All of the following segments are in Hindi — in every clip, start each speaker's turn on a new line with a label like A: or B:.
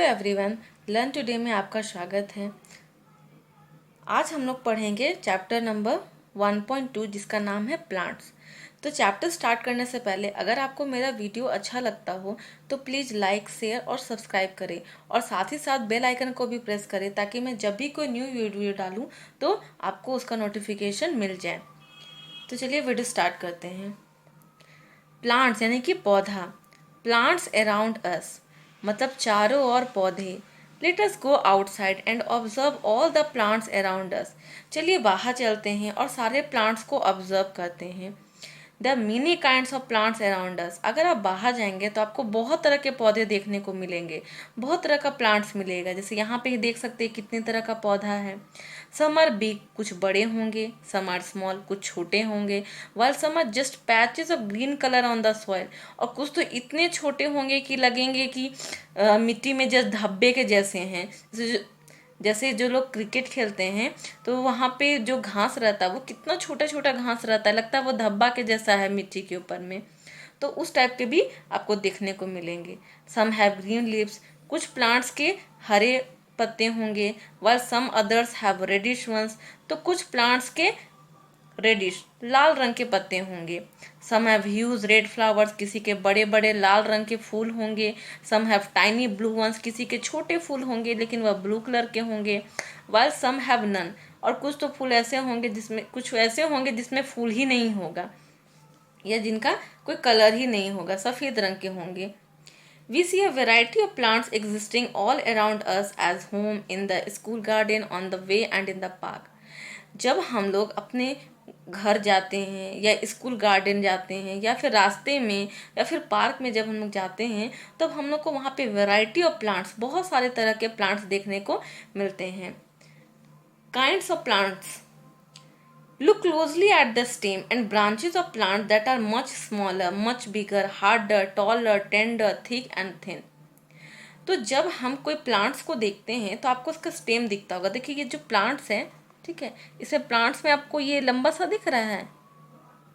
A: एवरीवन, लर्न टुडे में आपका स्वागत है। आज हम लोग पढ़ेंगे चैप्टर नंबर 1.2 जिसका नाम है प्लांट्स। तो चैप्टर स्टार्ट करने से पहले अगर आपको मेरा वीडियो अच्छा लगता हो तो प्लीज़ लाइक, शेयर और सब्सक्राइब करें और साथ ही साथ बेल आइकन को भी प्रेस करें ताकि मैं जब भी कोई न्यू वीडियो डालूँ तो आपको उसका नोटिफिकेशन मिल जाए। तो चलिए वीडियो स्टार्ट करते हैं। प्लांट्स यानी कि पौधा, प्लांट्स अराउंड अस मतलब चारों ओर पौधे। Let us go outside and observe all the plants around us. चलिए बाहर चलते हैं और सारे प्लांट्स को ऑब्जर्व करते हैं। The many kinds of plants around us. अगर आप बाहर जाएंगे तो आपको बहुत तरह के पौधे देखने को मिलेंगे, बहुत तरह का प्लांट्स मिलेगा। जैसे यहाँ पे देख सकते हैं कितनी तरह का पौधा है। सम आर बिग, कुछ बड़े होंगे, सम आर स्मॉल, कुछ छोटे होंगे, while some are just patches of green colour on the soil. और कुछ तो इतने छोटे होंगे कि लगेंगे कि मिट्टी में जस्ट धब्बे के जैसे हैं। जैसे जो लोग क्रिकेट खेलते हैं तो वहाँ पे जो घास रहता है वो कितना छोटा छोटा घास रहता है, लगता है वो धब्बा के जैसा है मिट्टी के ऊपर में। तो उस टाइप के भी आपको देखने को मिलेंगे। सम हैव ग्रीन लीव्स, कुछ प्लांट्स के हरे पत्ते होंगे, while some others have reddish ones, तो कुछ प्लांट्स के रेडिश लाल रंग के पत्ते होंगे। Some have huge red flowers, किसी के बड़े बड़े लाल रंग के फूल होंगे। Some have tiny blue ones, किसी के छोटे फूल होंगे लेकिन वह ब्लू कलर के होंगे। while सम हैव नन, और कुछ तो फूल ऐसे होंगे जिसमें कुछ ऐसे होंगे जिसमें फूल ही नहीं होगा या जिनका कोई कलर ही नहीं होगा, सफ़ेद रंग के होंगे। We see a variety of plants existing all around us as home, in the school garden, on the way and in the park. जब हम लोग अपने घर जाते हैं या स्कूल गार्डन जाते हैं या फिर रास्ते में या फिर पार्क में जब हम लोग जाते हैं तब हम लोग को वहाँ पे वैरायटी ऑफ प्लांट्स, बहुत सारे तरह के प्लांट्स देखने को मिलते हैं। Kinds of plants, look closely at the stem and branches of plants that are much smaller, much bigger, harder, taller, tender, thick and thin. तो जब हम कोई प्लांट्स को देखते हैं तो आपको उसका स्टेम दिखता होगा। देखिए ये जो प्लांट्स है, ठीक है, इसमें प्लांट्स में आपको ये लंबा सा दिख रहा है,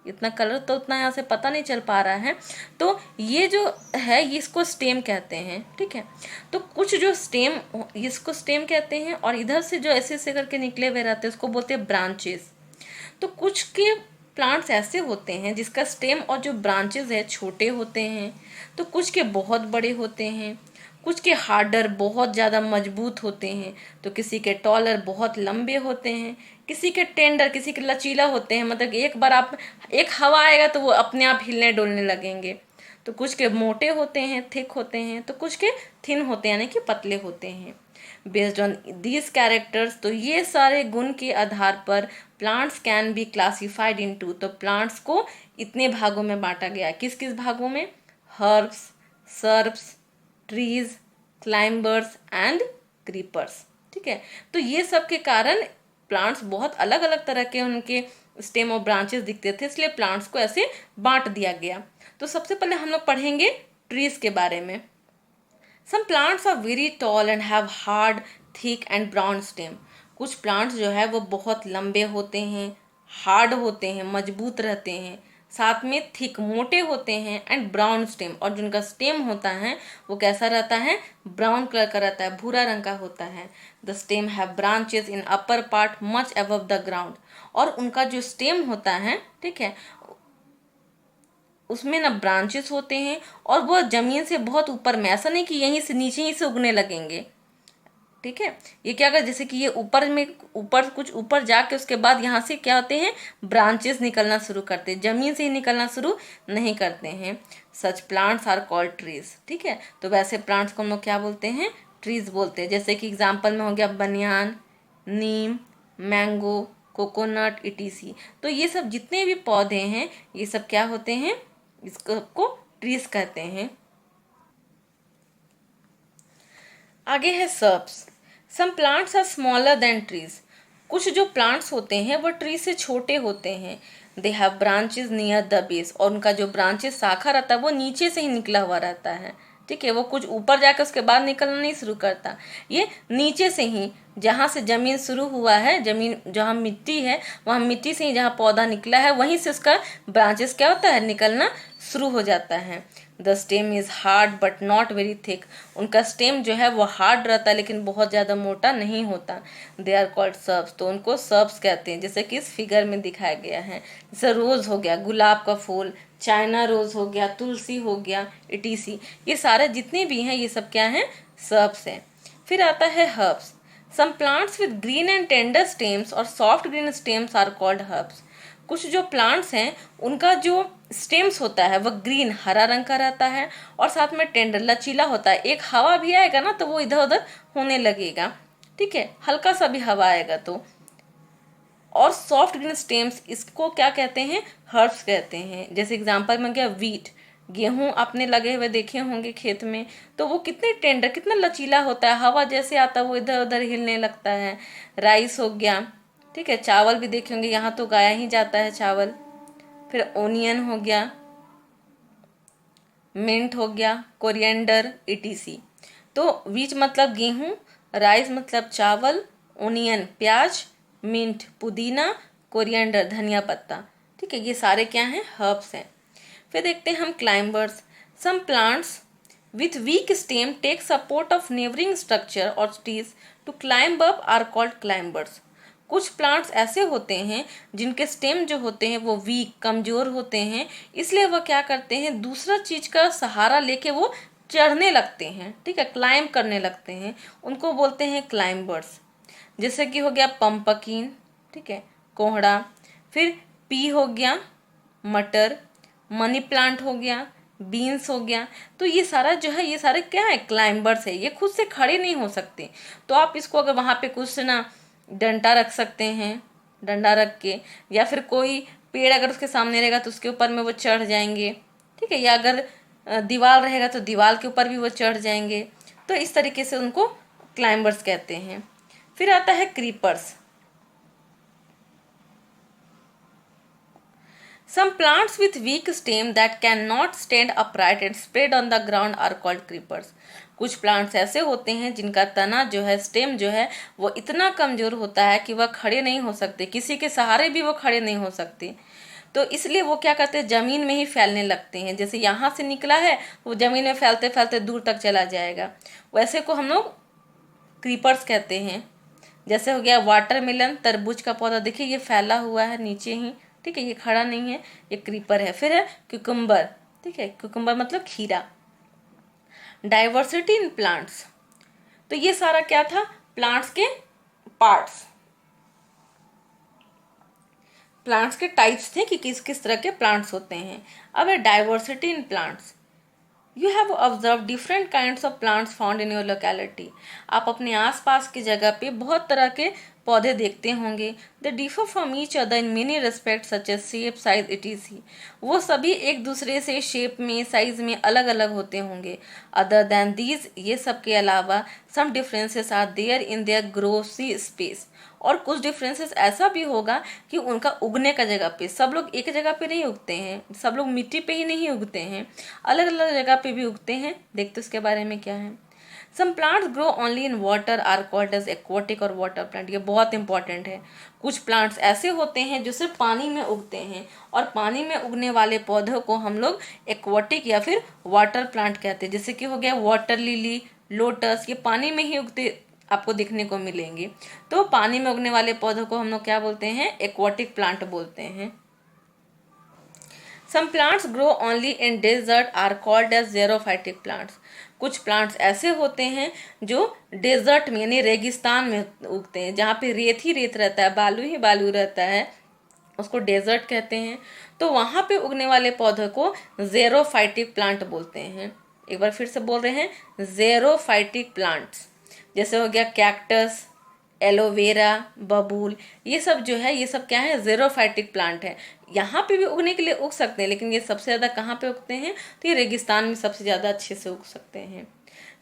A: इतना कलर तो उतना यहाँ से पता नहीं चल पा रहा है। तो ये जो है ये इसको स्टेम कहते हैं, ठीक है। तो कुछ जो स्टेम, इसको स्टेम कहते हैं और इधर से जो ऐसे ऐसे करके निकले हुए रहते हैं उसको बोलते हैं ब्रांचेस। तो कुछ के प्लांट्स ऐसे होते हैं जिसका स्टेम और जो ब्रांचेस है छोटे होते हैं, तो कुछ के बहुत बड़े होते हैं, कुछ के हार्डर बहुत ज़्यादा मजबूत होते हैं, तो किसी के टॉलर बहुत लंबे होते हैं, किसी के टेंडर, किसी के लचीला होते हैं, मतलब एक बार आप एक हवा आएगा तो वो अपने आप हिलने डुलने लगेंगे। तो कुछ के मोटे होते हैं, थिक होते हैं, तो कुछ के थिन होते हैं यानी कि पतले होते हैं। बेस्ड ऑन दीज कैरेक्टर्स, तो ये सारे गुण के आधार पर plants can be classified into, तो प्लांट्स को इतने भागों में बांटा गया। किस किस भागों में? Herbs, shrubs, trees, climbers and creepers, ठीक है। तो ये सब के कारण प्लांट्स बहुत अलग अलग तरह के उनके स्टेम और ब्रांचेस दिखते थे, इसलिए प्लांट्स को ऐसे बांट दिया गया। तो सबसे पहले हम लोग पढ़ेंगे ट्रीज के बारे में। Some plants are very tall and have hard, thick and brown stem. कुछ प्लांट्स जो है वो बहुत लंबे होते हैं, हार्ड होते हैं, मजबूत रहते हैं, साथ में थिक मोटे होते हैं एंड ब्राउन स्टेम, और जिनका स्टेम होता है वो कैसा रहता है? ब्राउन कलर का रहता है, भूरा रंग का होता है। The stem have branches in upper part much above the ground, और उनका जो स्टेम होता है, ठीक है, उसमें ना ब्रांचेस होते हैं और वो जमीन से बहुत ऊपर में, ऐसा नहीं कि यहीं से नीचे ही से उगने लगेंगे, ठीक है। ये क्या कर, जैसे कि ये ऊपर में ऊपर कुछ ऊपर जाके उसके बाद यहाँ से क्या होते हैं? ब्रांचेस निकलना शुरू करते हैं, जमीन से ही निकलना शुरू नहीं करते हैं। Such plants are called trees, ठीक है। तो वैसे प्लांट्स को हम लोग क्या बोलते हैं? ट्रीज बोलते हैं। जैसे कि एग्जाम्पल में हो गया बनियान, नीम, मैंगो, कोकोनट, इटीसी। तो ये सब जितने भी पौधे हैं ये सब क्या होते हैं? इसको ट्रीज कहते हैं। आगे है shrubs. Some plants are smaller than trees. कुछ जो प्लांट्स होते हैं वो ट्री से छोटे होते हैं। They have branches near the base, और उनका जो ब्रांचेस शाखा रहता है वो नीचे से ही निकला हुआ रहता है, ठीक है। वो कुछ ऊपर जाकर उसके बाद निकलना नहीं शुरू करता, ये नीचे से ही, जहाँ से जमीन शुरू हुआ है, जमीन जहाँ मिट्टी है वहाँ मिट्टी से ही जहाँ पौधा निकला है वहीं से उसका ब्रांचेस क्या होता है? निकलना शुरू हो जाता है। The stem is hard but not very thick, उनका स्टेम जो है वो हार्ड रहता है लेकिन बहुत ज़्यादा मोटा नहीं होता। दे आर कॉल्ड सर्ब्स, तो उनको सर्ब्स कहते हैं, जैसे कि इस फिगर में दिखाया गया है। जैसे रोज़ हो गया, गुलाब का फूल, चाइना रोज़ हो गया, तुलसी हो गया, इटीसी, ये सारे जितने भी हैं ये सब क्या हैं, सर्ब्स हैं। फिर आता है herbs. Some plants with green and tender stems और soft green stems are called herbs. कुछ जो प्लांट्स हैं उनका जो स्टेम्स होता है वह ग्रीन हरा रंग का रहता है और साथ में टेंडर लचीला होता है। एक हवा भी आएगा ना तो वो इधर उधर होने लगेगा, ठीक है, हल्का सा भी हवा आएगा तो। और सॉफ्ट ग्रीन स्टेम्स, इसको क्या कहते हैं, हर्ब्स कहते हैं। जैसे एग्जांपल में गया वीट, गेहूं आपने लगे हुए देखे होंगे खेत में, तो वो कितने टेंडर, कितना लचीला होता है, हवा जैसे आता है वो इधर उधर हिलने लगता है। राइस हो गया, ठीक है, चावल भी देखे होंगे, यहाँ तो गाया ही जाता है चावल। फिर ओनियन हो गया, मिंट हो गया, कोरिएंडर, इटीसी। तो वीट मतलब गेहूं, राइस मतलब चावल, ओनियन प्याज, मिंट पुदीना, कोरिएंडर धनिया पत्ता, ठीक है, ये सारे क्या हैं, हर्ब्स हैं। फिर देखते हैं हम climbers. Some plants with weak stem take support of neighbouring structure और trees to climb up are called climbers. कुछ प्लांट्स ऐसे होते हैं जिनके स्टेम जो होते हैं वो वीक, कमजोर होते हैं, इसलिए वह क्या करते हैं, दूसरा चीज का सहारा लेके वो चढ़ने लगते हैं, ठीक है, क्लाइंब करने लगते हैं, उनको बोलते हैं क्लाइंबर्स। जैसे कि हो गया पंपकिन, ठीक है, कोहड़ा। फिर पी हो गया, मटर, मनी प्लांट हो गया, बीन्स हो गया। तो ये सारा जो है, ये सारे क्या है, क्लाइंबर्स है, ये खुद से खड़े नहीं हो सकते। तो आप इसको अगर वहाँ पे कुछ ना डंडा रख सकते हैं, डंडा रख के, या फिर कोई पेड़ अगर उसके सामने रहेगा तो उसके ऊपर में वो चढ़ जाएंगे, ठीक है, या अगर दीवार रहेगा तो दीवार के ऊपर भी वो चढ़ जाएंगे। तो इस तरीके से उनको क्लाइंबर्स कहते हैं। फिर आता है creepers. Some plants with weak stem that cannot stand upright and spread on the ground are called creepers. कुछ प्लांट्स ऐसे होते हैं जिनका तना जो है, स्टेम जो है, वो इतना कमजोर होता है कि वह खड़े नहीं हो सकते, किसी के सहारे भी वो खड़े नहीं हो सकते। तो इसलिए वो क्या करते हैं, जमीन में ही फैलने लगते हैं। जैसे यहाँ से निकला है वो जमीन में फैलते फैलते दूर तक चला जाएगा, वैसे को हम लोग क्रीपर्स कहते हैं। जैसे हो गया वाटरमेलन, तरबूज का पौधा, देखिए ये फैला हुआ है नीचे ही, ठीक है, ये खड़ा नहीं है, ये क्रीपर है। फिर है क्यूकम्बर, ठीक है, क्यूकम्बर मतलब खीरा। डाइवर्सिटी इन प्लांट्स, तो ये सारा क्या था, प्लांट्स के पार्ट्स, प्लांट्स के टाइप्स थे कि किस किस तरह के प्लांट्स होते हैं। अब है diversity in plants. You have observe different kinds of plants found in your locality. आप अपने आसपास की जगह पे बहुत तरह के पौधे देखते होंगे। They differ from each other in many respect such as shape, size, etc. वो सभी एक दूसरे से शेप में, साइज में अलग अलग होते होंगे। अदर देन दीज, ये सब के अलावा, some differences are there in their growing space. और कुछ डिफरेंसेस ऐसा भी होगा कि उनका उगने का जगह पे, सब लोग एक जगह पे नहीं उगते हैं, सब लोग मिट्टी पे ही नहीं उगते हैं, अलग अलग जगह पे भी उगते हैं। देखते उसके बारे में क्या है। Some plants grow only in water are called as aquatic और वाटर प्लांट। ये बहुत इंपॉर्टेंट है। कुछ प्लांट्स ऐसे होते हैं जो सिर्फ पानी में उगते हैं, और पानी में उगने वाले पौधों को हम लोग एक्वाटिक या फिर वाटर प्लांट कहते हैं। जैसे कि हो गया वाटर लिली, लोटस, ये पानी में ही उगते आपको देखने को मिलेंगे। तो पानी में उगने वाले पौधों को हम लोग क्या बोलते हैं, एक्वाटिक प्लांट बोलते हैं। Some plants grow only in desert are called as xerophytic plants. कुछ प्लांट्स ऐसे होते हैं जो डेजर्ट में यानी रेगिस्तान में उगते हैं, जहाँ पे रेत ही रेत रहता है, बालू ही बालू रहता है, उसको डेजर्ट कहते हैं। तो वहाँ पे उगने वाले पौधों को ज़ेरोफाइटिक प्लांट बोलते हैं। एक बार फिर से बोल रहे हैं, ज़ेरोफाइटिक प्लांट्स। जैसे हो गया कैक्टस, एलोवेरा, बबूल, ये सब जो है, ये सब क्या है, ज़ेरोफाइटिक प्लांट है। यहाँ पे भी उगने के लिए उग सकते हैं, लेकिन ये सबसे ज़्यादा कहाँ पे उगते हैं, तो ये रेगिस्तान में सबसे ज़्यादा अच्छे से उग सकते हैं।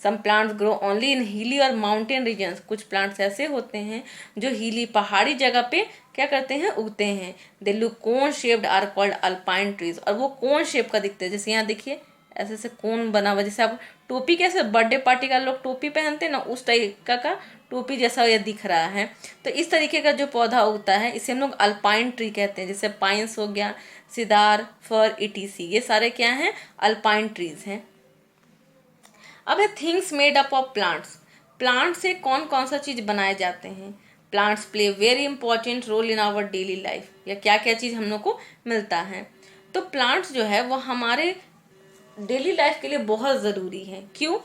A: Some plants grow only in hilly और माउंटेन रीजन्स। कुछ प्लांट्स ऐसे होते हैं जो हिली, पहाड़ी जगह पे क्या करते हैं, उगते हैं। They look cone shaped are called alpine trees. और वो कोन शेप का दिखते हैं, जैसे यहाँ देखिए ऐसे से कोन बना हुआ, जैसे आप टोपी, कैसे बर्थडे पार्टी का लोग टोपी पहनते हैं ना, उस टाइप का टोपी जैसा ये दिख रहा है। तो इस तरीके का जो पौधा उगता है इसे हम लोग अल्पाइन ट्री कहते हैं। जैसे पाइन्स हो गया, सिदार, फर, इटीसी, ये सारे क्या हैं? अल्पाइन ट्रीज हैं। अब है things made up of plants. Plant से कौन कौन सा चीज बनाए जाते हैं? Plants play very important role in our daily life. या क्या क्या चीज हम लोग को मिलता है? तो प्लांट्स जो है वो हमारे डेली लाइफ के लिए बहुत ज़रूरी है। क्यों?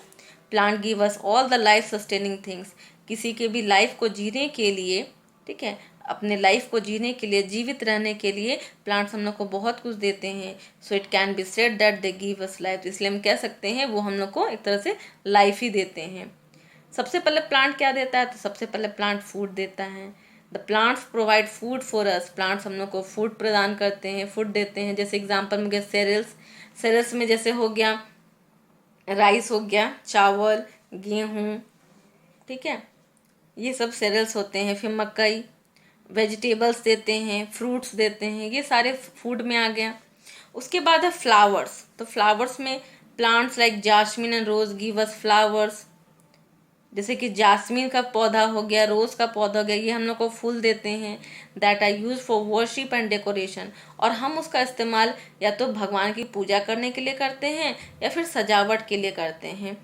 A: Plant give us all the life sustaining things. किसी के भी लाइफ को जीने के लिए, ठीक है, अपने लाइफ को जीने के लिए, जीवित रहने के लिए प्लांट्स हम लोग को बहुत कुछ देते हैं। So it can be said that they give us life. इसलिए हम कह सकते हैं वो हम लोग को एक तरह से लाइफ ही देते हैं। सबसे पहले प्लांट क्या देता है? तो सबसे पहले प्लांट फूड देता है। The plants provide food for us. Plants हम लोग को फूड प्रदान करते हैं, फूड देते हैं। जैसे एग्जांपल में गया सेरेल्स। सेरेल्स में जैसे हो गया राइस, हो गया चावल, गेहूँ, ठीक है, ये सब सेरेल्स होते हैं। फिर मकई, वेजिटेबल्स देते हैं, फ्रूट्स देते हैं, ये सारे फूड में आ गया। उसके बाद है फ्लावर्स। तो फ्लावर्स में plants like jasmine and rose give us flowers. जैसे कि जास्मीन का पौधा हो गया, रोज का पौधा हो गया, ये हम लोग को फूल देते हैं। That are use for worship and decoration. और हम उसका इस्तेमाल या तो भगवान की पूजा करने के लिए करते हैं या फिर सजावट के लिए करते हैं।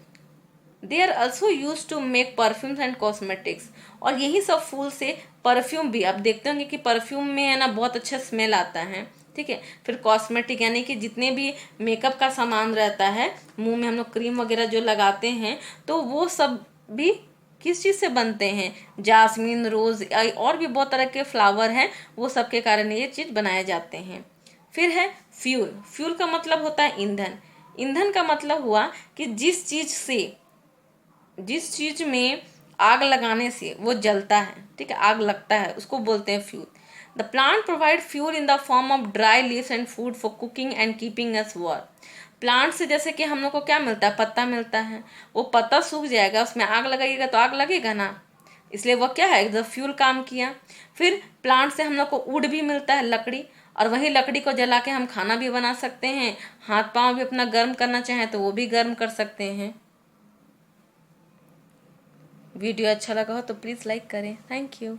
A: They are also use to make perfumes and cosmetics. और यही सब फूल से परफ्यूम भी, आप देखते होंगे कि परफ्यूम में है ना बहुत अच्छा स्मेल आता है, ठीक है। फिर कॉस्मेटिक यानी कि जितने भी मेकअप का सामान रहता है, मुंह में हम लोग क्रीम वगैरह जो लगाते हैं, तो वो सब भी किस चीज़ से बनते हैं? जास्मीन, रोज और भी बहुत तरह के फ्लावर हैं, वो सब के कारण ये चीज़ बनाए जाते हैं। फिर है फ्यूल। फ्यूल का मतलब होता है ईंधन। ईंधन का मतलब हुआ कि जिस चीज में आग लगाने से वो जलता है, ठीक है, आग लगता है, उसको बोलते हैं fuel. The plant provide fuel in the form of dry leaves and food for cooking and keeping us warm. Plant से जैसे कि हम लोग को क्या मिलता है? पत्ता मिलता है। वो पत्ता सूख जाएगा, उसमें आग लगाइएगा तो आग लगेगा ना, इसलिए वो क्या है? द फ्यूल काम किया। फिर प्लांट से हम लोग को वुड भी मिलता है, लकड़ी। और वही लकड़ी को जला के हम खाना भी बना सकते हैं, हाथ पांव भी अपना गर्म करना चाहें तो वो भी गर्म कर सकते हैं। वीडियो अच्छा लगा हो तो प्लीज़ लाइक करें। Thank you.